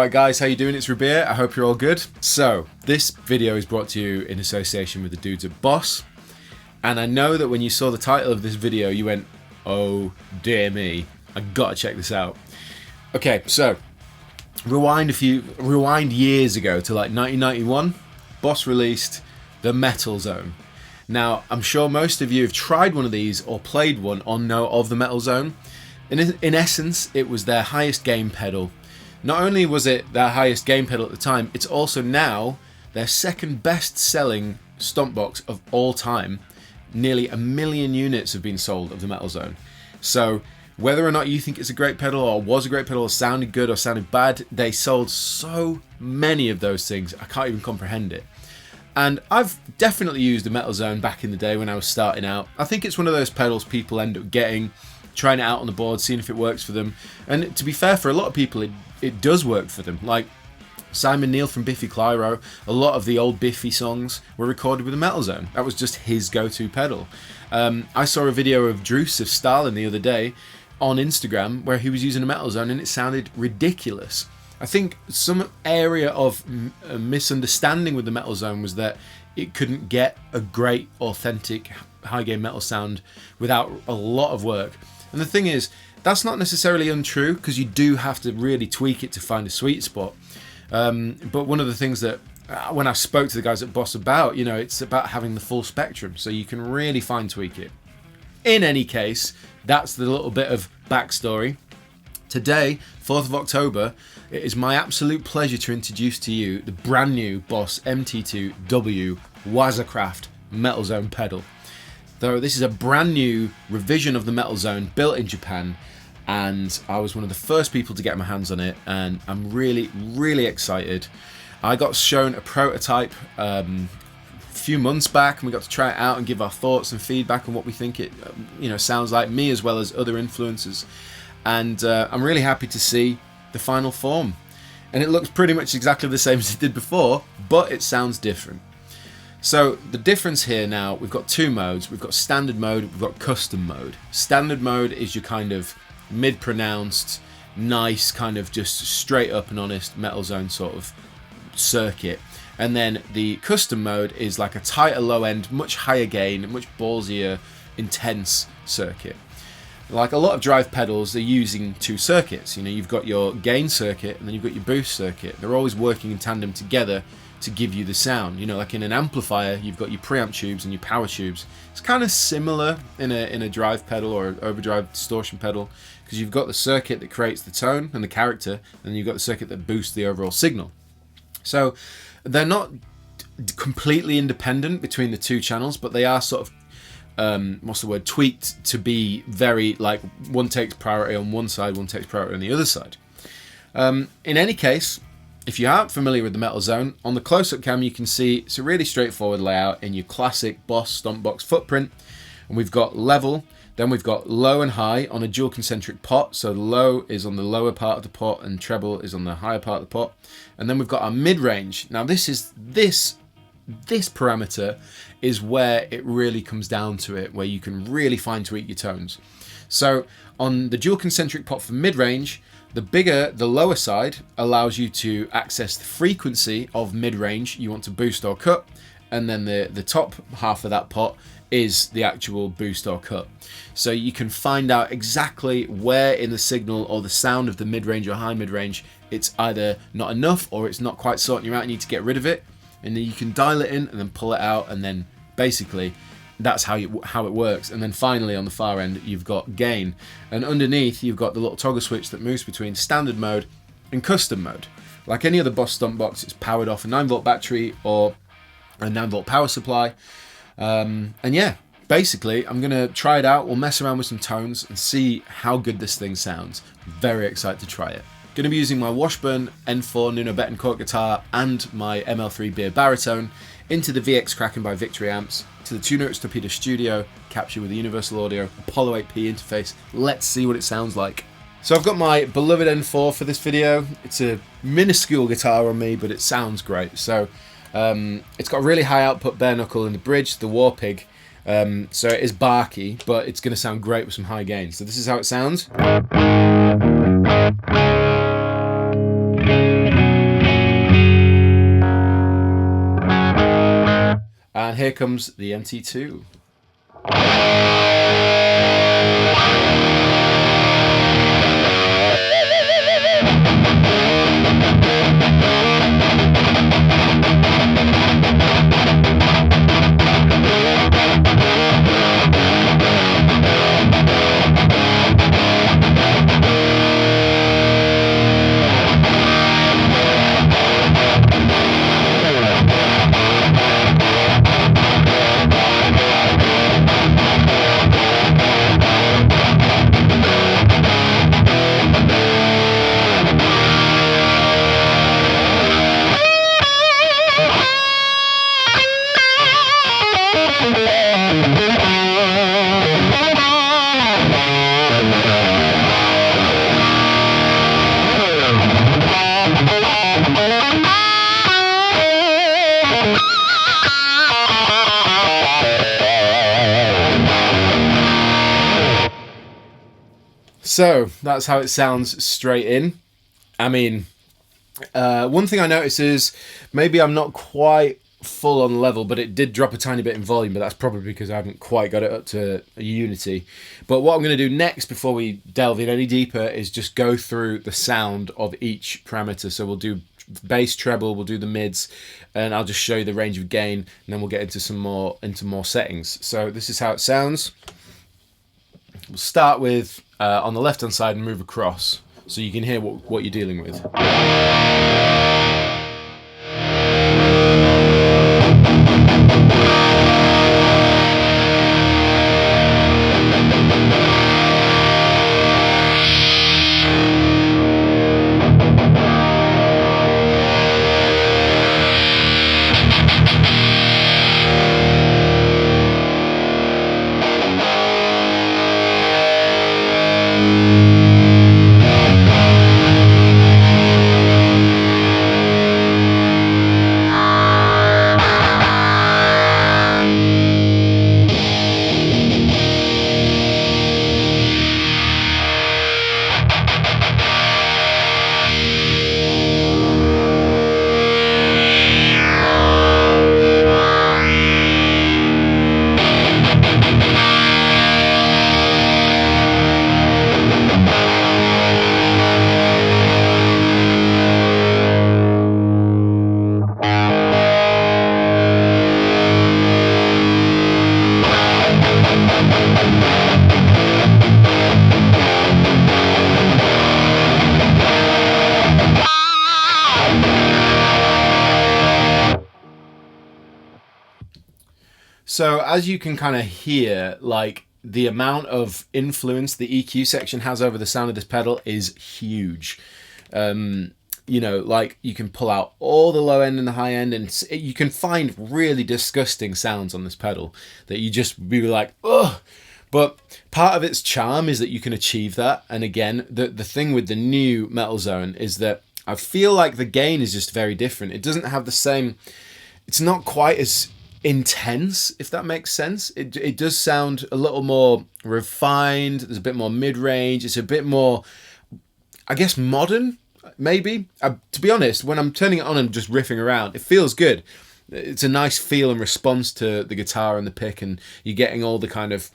Alright guys, how you doing? It's Rabea. I hope you're all good. So, this video is brought to you in association with the dudes at Boss. And I know that when you saw the title of this video, you went, oh dear me, I gotta check this out. Okay, so, rewind years ago to like 1991, Boss released the Metal Zone. Now, I'm sure most of you have tried one of these or played one or know of the Metal Zone. In essence, it was their highest gain pedal. Not only was it their highest gain pedal at the time, it's also now their second best selling stomp box of all time. Nearly 1 million units have been sold of the Metal Zone. So whether or not you think it's a great pedal or was a great pedal or sounded good or sounded bad, they sold so many of those things, I can't even comprehend it. And I've definitely used the Metal Zone back in the day when I was starting out. I think it's one of those pedals people end up getting, trying it out on the board, seeing if it works for them. And to be fair, for a lot of people, it does work for them. Like Simon Neil from Biffy Clyro, a lot of the old Biffy songs were recorded with the Metal Zone. That was just his go-to pedal. I saw a video of Druce of Stalin the other day on Instagram where he was using a Metal Zone and it sounded ridiculous. I think some area of misunderstanding with the Metal Zone was that it couldn't get a great, authentic, high-gain metal sound without a lot of work. And the thing is, that's not necessarily untrue, because you do have to really tweak it to find a sweet spot. But one of the things that, when I spoke to the guys at Boss about, you know, it's about having the full spectrum, so you can really fine tweak it. In any case, that's the little bit of backstory. Today, 4th of October, it is my absolute pleasure to introduce to you the brand new Boss MT-2w WAZA Metal Zone pedal. Though this is a brand new revision of the Metal Zone built in Japan, and I was one of the first people to get my hands on it, and I'm really excited. I got shown a prototype a few months back, and we got to try it out and give our thoughts and feedback on what we think it sounds like, me as well as other influencers. And I'm really happy to see the final form, and it looks pretty much exactly the same as it did before, but it sounds different. So the difference here now, we've got two modes. We've got standard mode, we've got custom mode. Standard mode is your kind of mid-pronounced, nice, kind of just straight up and honest Metal Zone sort of circuit. And then the custom mode is like a tighter low end, much higher gain, much ballsier, intense circuit. Like a lot of drive pedals, they're using two circuits. You know, you've got your gain circuit and then you've got your boost circuit. They're always working in tandem together to give you the sound. You know, like in an amplifier, you've got your preamp tubes and your power tubes. It's kind of similar in a drive pedal or an overdrive distortion pedal, because you've got the circuit that creates the tone and the character, and then you've got the circuit that boosts the overall signal. So they're not completely independent between the two channels, but they are sort of tweaked to be very, like, one takes priority on one side, one takes priority on the other side. In any case, if you aren't familiar with the Metal Zone, on the close-up cam you can see it's a really straightforward layout in your classic Boss stomp box footprint. And we've got level, then we've got low and high on a dual concentric pot, so the low is on the lower part of the pot and treble is on the higher part of the pot. And then we've got our mid-range. Now this parameter is where it really comes down to it, where you can really fine tweak your tones. So on the dual concentric pot for mid-range, the lower side allows you to access the frequency of mid-range you want to boost or cut, and then the top half of that pot is the actual boost or cut. So you can find out exactly where in the signal or the sound of the mid-range or high mid-range it's either not enough or it's not quite sorting you out, you need to get rid of it, and then you can dial it in and then pull it out, and then basically that's how it works. And then finally on the far end you've got gain, and underneath you've got the little toggle switch that moves between standard mode and custom mode. Like any other Boss stomp box, it's powered off a 9-volt battery or a 9-volt power supply. And yeah, basically I'm gonna try it out. We'll mess around with some tones and see how good this thing sounds. Very excited to try it. Going to be using my Washburn N4 Nuno Betancourt guitar and my ML3 Beer Baritone into the VX Kraken by Victory Amps, to the tuner at Torpedo Studio, captured with the Universal Audio Apollo 8P interface. Let's see what it sounds like. So I've got my beloved N4 for this video. It's a minuscule guitar on me, but it sounds great. So it's got a really high output bare knuckle in the bridge, the War Pig. So it is barky, but it's going to sound great with some high gain. So this is how it sounds. And here comes the MT-2. So that's how it sounds straight in. I mean, one thing I noticed is maybe I'm not quite full on level, but it did drop a tiny bit in volume, but that's probably because I haven't quite got it up to a unity. But what I'm going to do next before we delve in any deeper is just go through the sound of each parameter. So we'll do bass, treble, we'll do the mids, and I'll just show you the range of gain, and then we'll get into more settings. So this is how it sounds. We'll start with on the left hand side and move across so you can hear what you're dealing with. So as you can kind of hear, like, the amount of influence the EQ section has over the sound of this pedal is huge. You know, like, you can pull out all the low end and the high end, and you can find really disgusting sounds on this pedal that you just be like, ugh. But part of its charm is that you can achieve that. And again, the thing with the new Metal Zone is that I feel like the gain is just very different. It doesn't have the same, it's not quite as intense, if that makes sense. It does sound a little more refined. There's a bit more mid-range. It's a bit more, I guess, modern, maybe. To be honest, when I'm turning it on and just riffing around, it feels good. It's a nice feel and response to the guitar and the pick, and you're getting all the kind of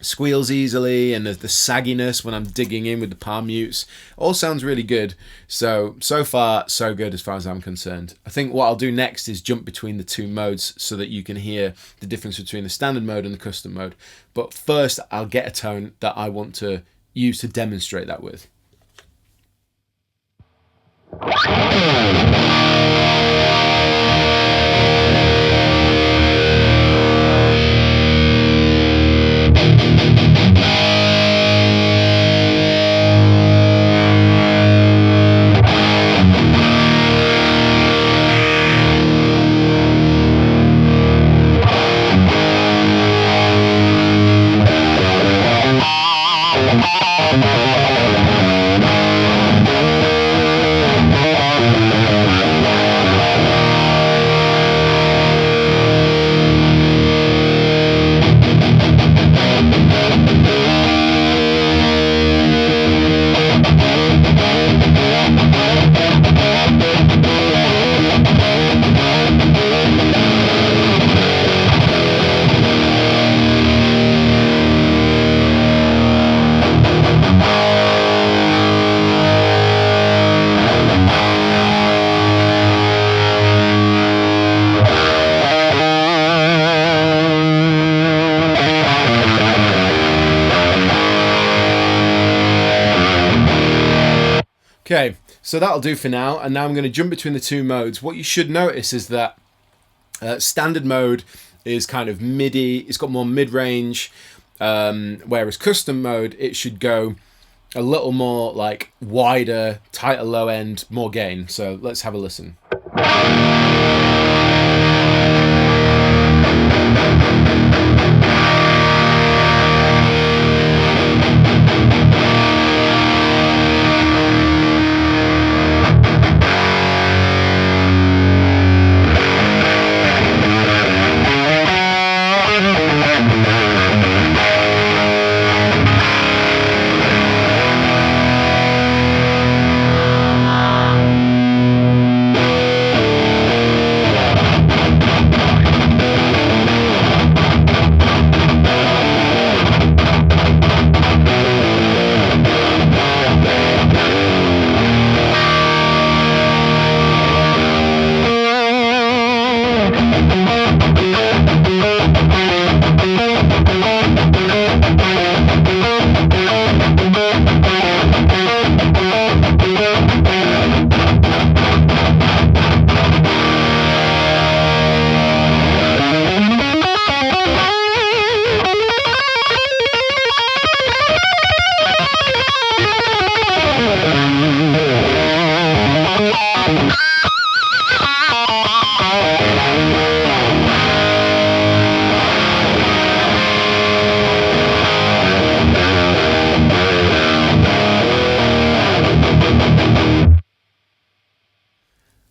squeals easily, and the sagginess when I'm digging in with the palm mutes. All sounds really good. So far, so good as far as I'm concerned. I think what I'll do next is jump between the two modes so that you can hear the difference between the standard mode and the custom mode. But first, I'll get a tone that I want to use to demonstrate that with. Okay, so that'll do for now, and now I'm going to jump between the two modes. What you should notice is that standard mode is kind of MIDI, it's got more mid-range, whereas custom mode, it should go a little more like wider, tighter low end, more gain. So let's have a listen.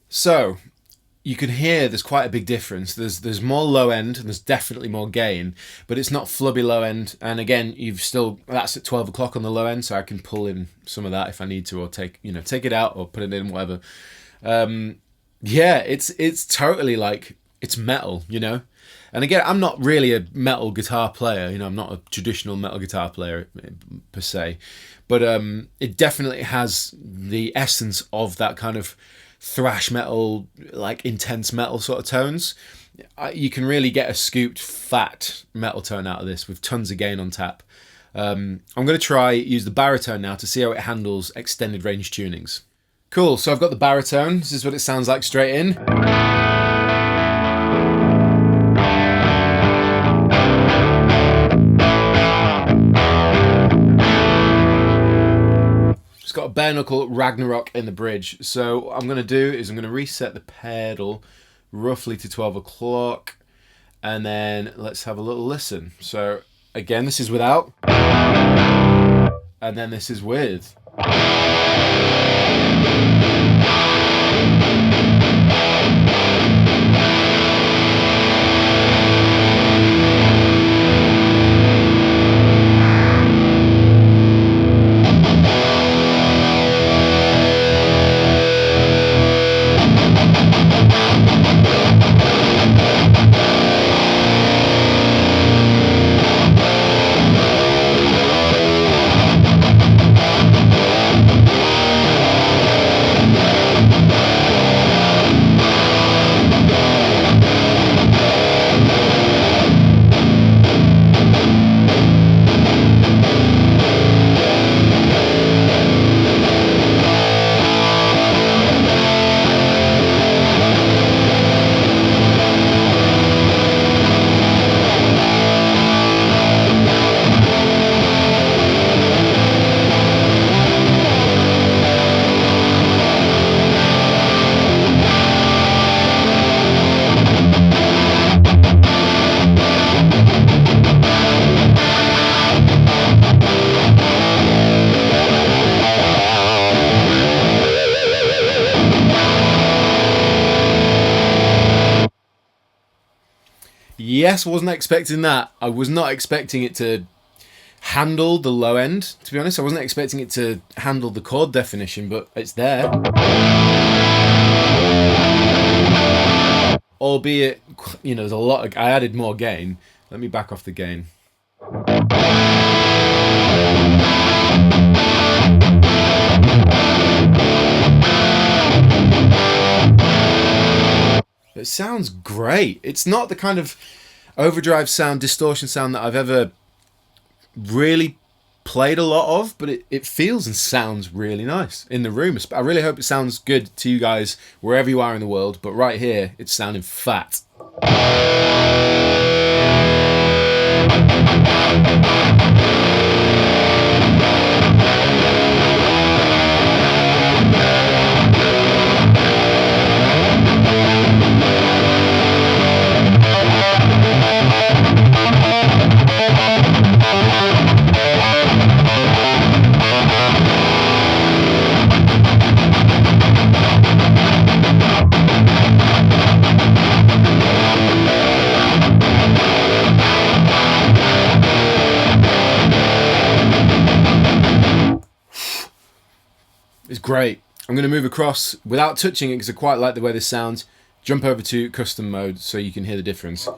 So you can hear there's quite a big difference. There's more low end and there's definitely more gain, but it's not flubby low end. And again, that's at 12 o'clock on the low end, so I can pull in some of that if I need to, or take it out or put it in, whatever. Yeah, it's totally like, it's metal, And again, I'm not really a metal guitar player, I'm not a traditional metal guitar player per se, but it definitely has the essence of that kind of thrash metal, like intense metal sort of tones. You can really get a scooped fat metal tone out of this with tons of gain on tap. I'm going to try use the Baritone now to see how it handles extended range tunings. Cool, so I've got the Baritone. This is what it sounds like straight in. Got a bare knuckle Ragnarok in the bridge. So what I'm going to do is I'm going to reset the pedal roughly to 12 o'clock, and then let's have a little listen. So again, this is without, and then this is with. Yes, wasn't expecting that. I was not expecting it to handle the low end, to be honest. I wasn't expecting it to handle the chord definition, but it's there. Albeit, there's a lot of, I added more gain. Let me back off the gain. It sounds great. It's not the kind of overdrive sound, distortion sound that I've ever really played a lot of, but it feels and sounds really nice in the room. I really hope it sounds good to you guys wherever you are in the world, but right here it's sounding fat. It's great. I'm going to move across without touching it because I quite like the way this sounds. Jump over to custom mode so you can hear the difference.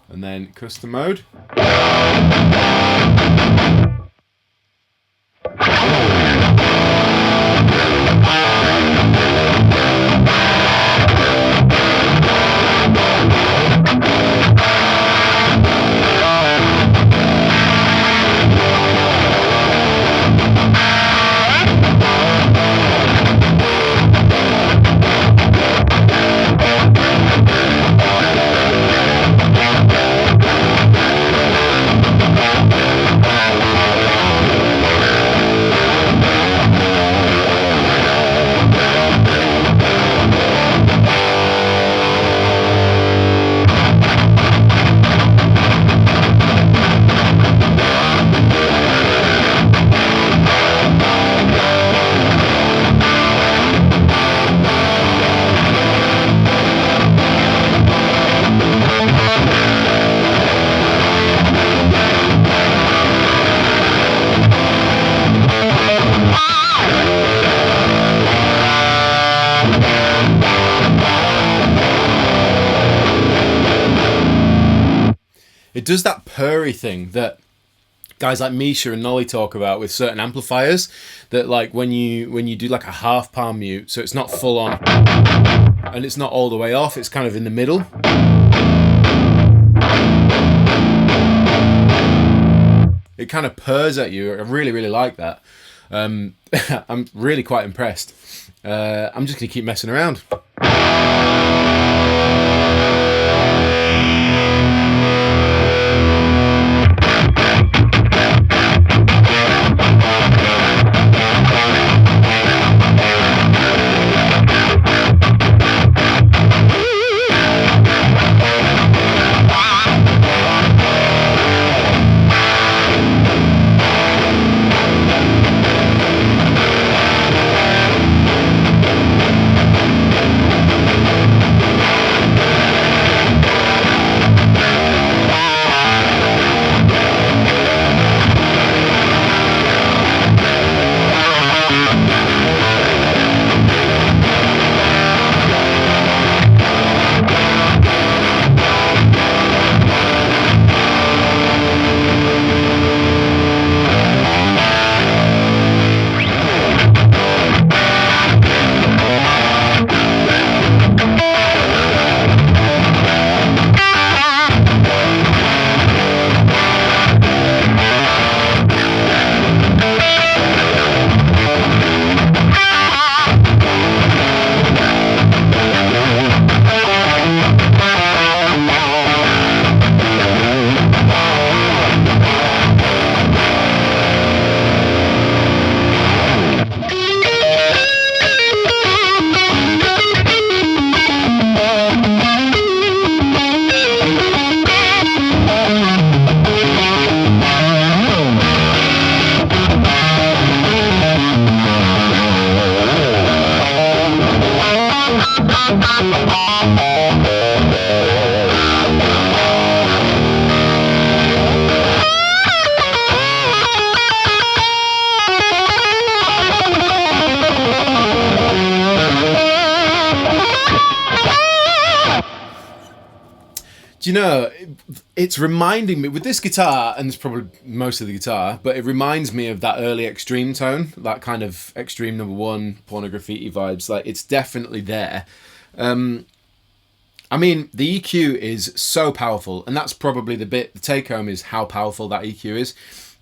And then custom mode. It does that purry thing that guys like Misha and Nolly talk about with certain amplifiers, that like when you do like a half palm mute, so it's not full on and it's not all the way off, it's kind of in the middle. It kind of purrs at you. I really, really like that. I'm really quite impressed. I'm just going to keep messing around. Do you know, it's reminding me, with this guitar, and it's probably most of the guitar, but it reminds me of that early Extreme tone, that kind of Extreme #1, Porno Graffiti vibes. Like, it's definitely there. I mean, the EQ is so powerful, and that's probably the take home is how powerful that EQ is.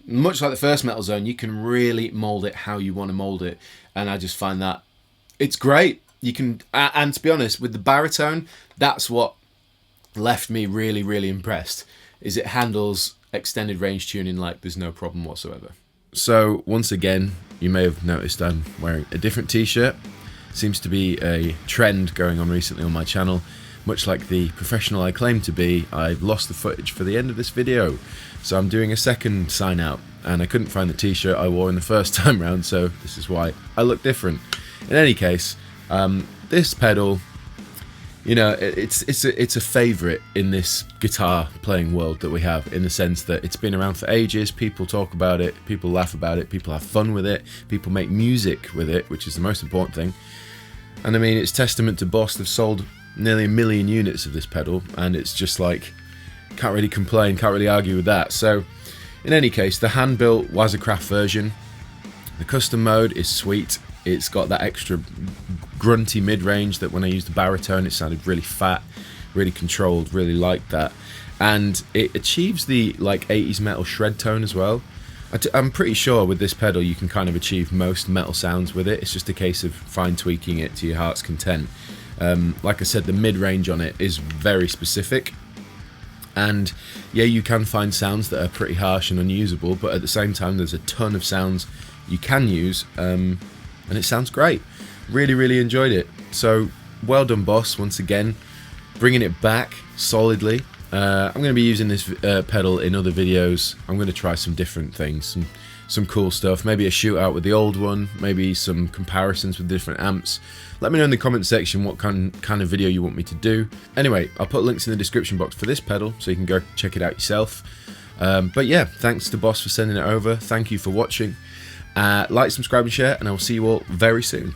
Much like the first Metal Zone, you can really mold it how you want to mold it, and I just find that it's great. You can, and to be honest, with the Baritone, that's what left me really, really impressed, is it handles extended range tuning like there's no problem whatsoever. So once again, you may have noticed I'm wearing a different t-shirt. Seems to be a trend going on recently on my channel. Much like the professional I claim to be, I've lost the footage for the end of this video, so I'm doing a second sign out, and I couldn't find the t-shirt I wore in the first time round, so this is why I look different. In any case, this pedal, you know, it's a favourite in this guitar playing world that we have, in the sense that it's been around for ages. People talk about it, people laugh about it, people have fun with it, people make music with it, which is the most important thing. And I mean, it's testament to Boss. They've sold nearly 1 million units of this pedal, and it's just like, can't really complain, can't really argue with that. So in any case, the hand-built WAZA Craft version, the custom mode is sweet. It's got that extra grunty mid-range that when I used the Baritone, it sounded really fat, really controlled, really liked that. And it achieves the like 80s metal shred tone as well. I'm pretty sure with this pedal you can kind of achieve most metal sounds with it. It's just a case of fine tweaking it to your heart's content. Like I said, the mid-range on it is very specific, and yeah, you can find sounds that are pretty harsh and unusable, but at the same time there's a ton of sounds you can use, and it sounds great. Really, really enjoyed it. So well done, Boss, once again, bringing it back solidly. I'm going to be using this pedal in other videos. I'm going to try some different things, some cool stuff, maybe a shootout with the old one, maybe some comparisons with different amps. Let me know in the comment section what kind of video you want me to do. Anyway, I'll put links in the description box for this pedal so you can go check it out yourself. But yeah, thanks to Boss for sending it over. Thank you for watching. Like, subscribe and share, and I will see you all very soon.